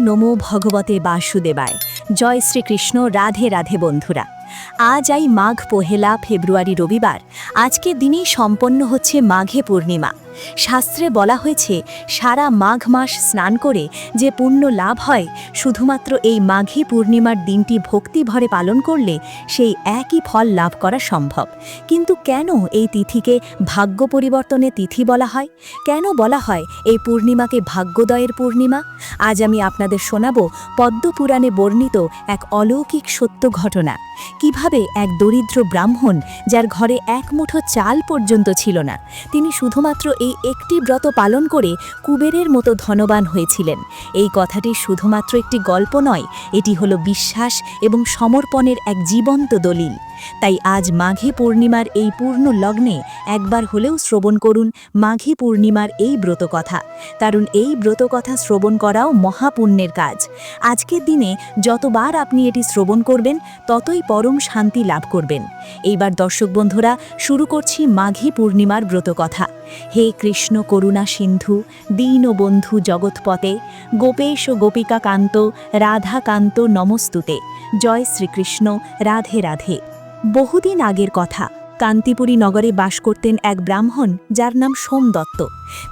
নমো ভগবতে বাসুদেবায়। জয় শ্রীকৃষ্ণ। রাধে রাধে বন্ধুরা। আজ এই মাঘ পহেলা ফেব্রুয়ারি রবিবার। আজকের দিনেই সম্পন্ন হচ্ছে মাঘে পূর্ণিমা। শাস্ত্রে বলা হয়েছে সারা মাঘ মাস স্নান করে যে পুণ্য লাভ হয়, শুধুমাত্র এই মাঘী পূর্ণিমার দিনটি ভক্তি ভরে পালন করলে সেই একই ফল লাভ করা সম্ভব। কিন্তু কেন এই তিথিকে ভাগ্য পরিবর্তনের তিথি বলা হয়? কেন বলা হয় এই পূর্ণিমাকে ভাগ্যোদয়ের পূর্ণিমা? আজ আমি আপনাদের শোনাব পদ্মপুরাণে বর্ণিত এক অলৌকিক সত্য ঘটনা। কিভাবে এক দরিদ্র ব্রাহ্মণ, যার ঘরে এক মুঠো চাল পর্যন্ত ছিল না, তিনি শুধুমাত্র এই একটি ব্রত পালন করে কুবেরের মতো ধনবান হয়েছিলেন। এই কথাটি শুধুমাত্র একটি গল্প নয়, এটি হলো বিশ্বাস এবং সমর্পণের এক জীবন্ত দলিল। তাই আজ মাঘী পূর্ণিমার এই পূর্ণ লগ্নে একবার হলেও শ্রবণ করুন মাঘী পূর্ণিমার এই ব্রতকথা, কারণ এই ব্রতকথা শ্রবণ করাও মহাপুণ্যের কাজ। আজকের দিনে যতবার আপনি এটি শ্রবণ করবেন, ততই পরম শান্তি লাভ করবেন। এইবার দর্শক বন্ধুরা, শুরু করছি মাঘী পূর্ণিমার ব্রতকথা। হে কৃষ্ণ করুণা সিন্ধু, দীনবন্ধু জগৎপতে, গোপেশ গোপিকা কান্ত, রাধা কান্ত নমস্তুতে। জয় শ্রীকৃষ্ণ। রাধে রাধে। বহুদিন আগের কথা। কান্তিপুরী নগরে বাস করতেন এক ব্রাহ্মণ, যার নাম সোমদত্ত।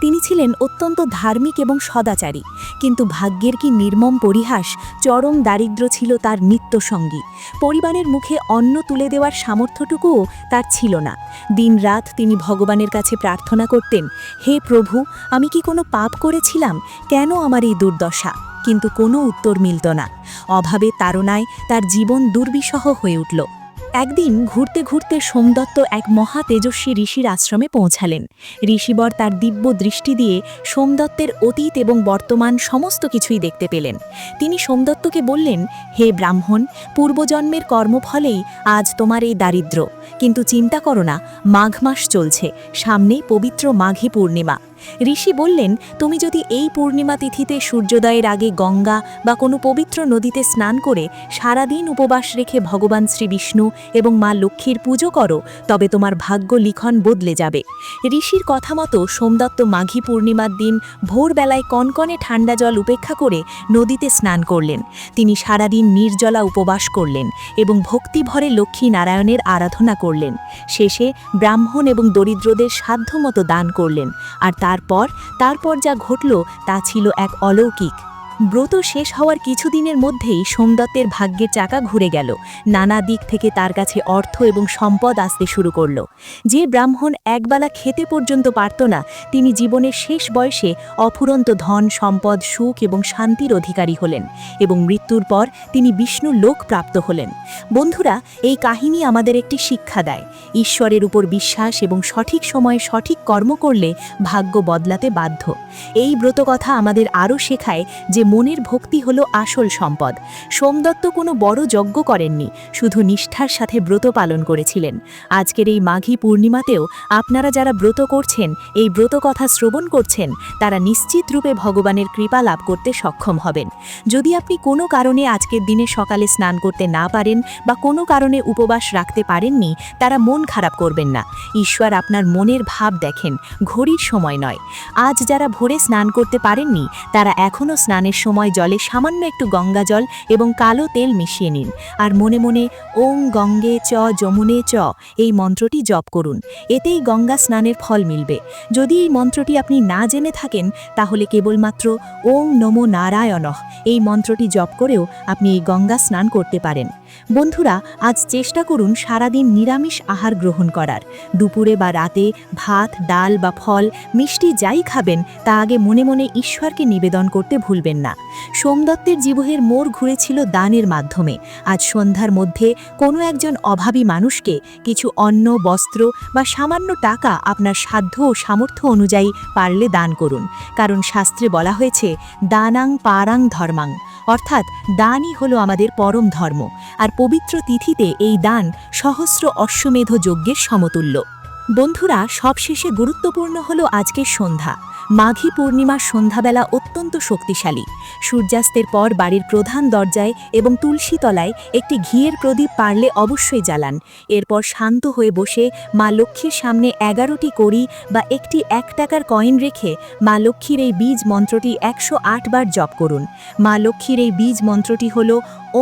তিনি ছিলেন অত্যন্ত ধার্মিক এবং সদাচারী, কিন্তু ভাগ্যের কি নির্মম পরিহাস, চরম দারিদ্র্য ছিল তার নিত্যসঙ্গী। পরিবারের মুখে অন্ন তুলে দেওয়ার সামর্থ্যটুকুও তার ছিল না। দিনরাত তিনি ভগবানের কাছে প্রার্থনা করতেন, হে প্রভু, আমি কি কোনো পাপ করেছিলাম? কেন আমার এই দুর্দশা? কিন্তু কোনো উত্তর মিলত না। অভাবে তাড়নায় তার জীবন দুর্বিষহ হয়ে উঠল। একদিন ঘুরতে ঘুরতে সোমদত্ত এক মহা তেজস্বী ঋষির আশ্রমে পৌঁছালেন। ঋষিবর তার দিব্য দৃষ্টি দিয়ে সোমদত্তের অতীত এবং বর্তমান সমস্ত কিছুই দেখতে পেলেন। তিনি সোমদত্তকে বললেন, হে ব্রাহ্মণ, পূর্বজন্মের কর্মফলেই আজ তোমার এই দারিদ্র্য। কিন্তু চিন্তা করো না, মাঘ মাস চলছে, সামনেই পবিত্র মাঘী পূর্ণিমা। ঋষি বললেন, তুমি যদি এই পূর্ণিমা তিথিতে সূর্যোদয়ের আগে গঙ্গা বা কোনো পবিত্র নদীতে স্নান করে সারাদিন উপবাস রেখে ভগবান শ্রী বিষ্ণু এবং মা লক্ষ্মীর পুজো করো, তবে তোমার ভাগ্য লিখন বদলে যাবে। ঋষির কথা মতো সোমদত্ত মাঘী পূর্ণিমার দিন ভোরবেলায় কনকনে ঠান্ডা জল উপেক্ষা করে নদীতে স্নান করলেন। তিনি সারাদিন নির্জলা উপবাস করলেন এবং ভক্তিভরে লক্ষ্মী নারায়ণের আরাধনা করলেন। শেষে ব্রাহ্মণ এবং দরিদ্রদের সাধ্যমতো দান করলেন। আর তারপর যা ঘটল তা ছিল এক অলৌকিক। ব্রত শেষ হওয়ার কিছুদিনের মধ্যেই সোমদত্তের ভাগ্যের চাকা ঘুরে গেল। নানা দিক থেকে তার কাছে অর্থ এবং সম্পদ আসতে শুরু করল। যে ব্রাহ্মণ একবেলা খেতে পর্যন্ত পারত না, তিনি জীবনের শেষ বয়সে অফুরন্ত ধন সম্পদ, সুখ এবং শান্তির অধিকারী হলেন এবং মৃত্যুর পর তিনি বিষ্ণু লোক প্রাপ্ত হলেন। বন্ধুরা, এই কাহিনী আমাদের একটি শিক্ষা দেয়। ঈশ্বরের উপর বিশ্বাস এবং সঠিক সময়ে সঠিক কর্ম করলে ভাগ্য বদলাতে বাধ্য। এই ব্রতকথা আমাদের আরও শেখায় যে মনের ভক্তি হলো আসল সম্পদ। সোমদত্ত কোনো বড় যজ্ঞ করেননি, শুধু নিষ্ঠার সাথে ব্রত পালন করেছিলেন। আজকের এই মাঘী পূর্ণিমাতেও আপনারা যারা ব্রত করছেন, এই ব্রত কথা শ্রবণ করছেন, তারা নিশ্চিত রূপে ভগবানের কৃপা লাভ করতে সক্ষম হবেন। যদি আপনি কোনো কারণে আজকের দিনে সকালে স্নান করতে না পারেন বা কোনো কারণে উপবাস রাখতে পারেননি, তারা মন খারাপ করবেন না। ঈশ্বর আপনার মনের ভাব দেখেন, ঘড়ির সময় নয়। আজ যারা ভোরে স্নান করতে পারেননি, তারা এখনও স্নানের সময় জলে সামান্য একটু গঙ্গা জল এবং কালো তেল মিশিয়ে নিন, আর মনে মনে ওং গঙ্গে চ যমুনে চ এই মন্ত্রটি জপ করুন। এতেই গঙ্গা স্নানের ফল মিলবে। যদি এই মন্ত্রটি আপনি না জেনে থাকেন, তাহলে কেবলমাত্র ওং নমো নারায়ণঃ এই মন্ত্রটি জপ করেও আপনি এই গঙ্গা স্নান করতে পারেন। বন্ধুরা, আজ চেষ্টা করুন সারাদিন নিরামিষ আহার গ্রহণ করার। দুপুরে বা রাতে ভাত, ডাল বা ফল, মিষ্টি যাই খাবেন, তা আগে মনে মনে ঈশ্বরকে নিবেদন করতে ভুলবেন না। সোমদত্তের জীবনের মোড় ঘুরেছিল দানের মাধ্যমে। আজ সন্ধ্যার মধ্যে কোনো একজন অভাবী মানুষকে কিছু অন্ন, বস্ত্র বা সামান্য টাকা আপনার সাধ্য ও সামর্থ্য অনুযায়ী পারলে দান করুন, কারণ শাস্ত্রে বলা হয়েছে দানাং পারাং ধর্মাং, অর্থাৎ দানই হলো আমাদের পরম ধর্ম। আর পবিত্র তিথিতে এই দান সহস্র অশ্বমেধ যজ্ঞের সমতুল্য। বন্ধুরা, সবশেষে গুরুত্বপূর্ণ হলো আজকের সন্ধ্যা। মাঘী পূর্ণিমার সন্ধ্যাবেলা অত্যন্ত শক্তিশালী। সূর্যাস্তের পর বাড়ির প্রধান দরজায় এবং তুলসী তলায় একটি ঘিয়ের প্রদীপ পারলে অবশ্যই জ্বালান। এরপর শান্ত হয়ে বসে মা লক্ষ্মীর সামনে 11টি কড়ি বা একটি 1 টাকার কয়েন রেখে মা লক্ষ্মীর এই বীজ মন্ত্রটি 108 বার জপ করুন। মা লক্ষ্মীর এই বীজ মন্ত্রটি হল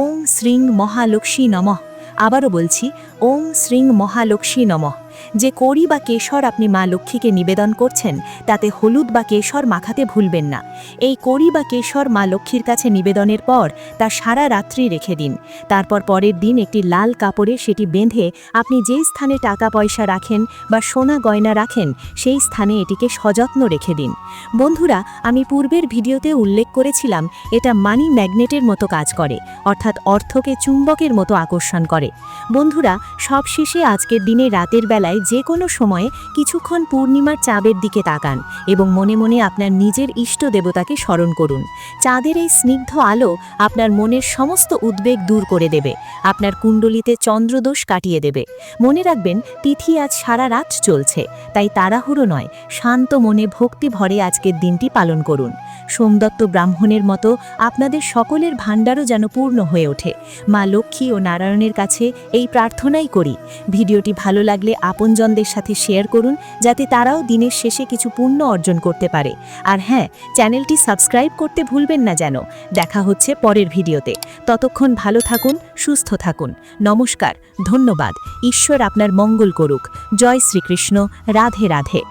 ওং শ্রীং মহালক্ষ্মী নমঃ। আবারও বলছি, ওং শ্রীং মহালক্ষ্মী নমঃ। যে কড়ি বা কেশর আপনি মা লক্ষ্মীকে নিবেদন করছেন তাতে হলুদ বা কেশর মাখাতে ভুলবেন না। এই কড়ি বা কেশর মা লক্ষ্মীর কাছে নিবেদনের পর তা সারা রাত্রি রেখে দিন। তারপর পরের দিন একটি লাল কাপড়ে সেটি বেঁধে আপনি যেই স্থানে টাকা পয়সা রাখেন বা সোনা গয়না রাখেন সেই স্থানে এটিকে সযত্ন রেখে দিন। বন্ধুরা, আমি পূর্বের ভিডিওতে উল্লেখ করেছিলাম এটা মানি ম্যাগনেটের মতো কাজ করে, অর্থাৎ অর্থকে চুম্বকের মতো আকর্ষণ করে। বন্ধুরা, সবশেষে আজকের দিনে রাতের বেলায় যে কোনো সময়ে কিছুক্ষণ পূর্ণিমার চাঁদের দিকে তাকান এবং মনে মনে আপনার নিজের ইষ্ট দেবতাকে স্মরণ করুন। চাঁদের এই স্নিগ্ধ আলো আপনার মনের সমস্ত উদ্বেগ দূর করে দেবে, আপনার কুণ্ডলিতে চন্দ্রদোষ কাটিয়ে দেবে। মনে রাখবেন, তিথি আজ সারা রাত চলছে, তাই তাড়াহুড়ো নয়, শান্ত মনে ভক্তি ভরে আজকের দিনটি পালন করুন। সোমদত্ত ব্রাহ্মণের মতো আপনাদের সকলের ভাণ্ডারও যেন পূর্ণ হয়ে ওঠে। মা লক্ষ্মী ও নারায়ণের কাছে এই প্রার্থনাই করি। ভিডিওটি ভালো লাগলে আপনজনদের সাথে শেয়ার করুন, যাতে তারাও দিনের শেষে কিছু পুণ্য অর্জন করতে পারে। আর হ্যাঁ, চ্যানেলটি সাবস্ক্রাইব করতে ভুলবেন না যেন। দেখা হচ্ছে পরের ভিডিওতে। ততক্ষণ ভালো থাকুন, সুস্থ থাকুন। নমস্কার, ধন্যবাদ। ঈশ্বর আপনার মঙ্গল করুক। জয় শ্রীকৃষ্ণ। রাধে রাধে।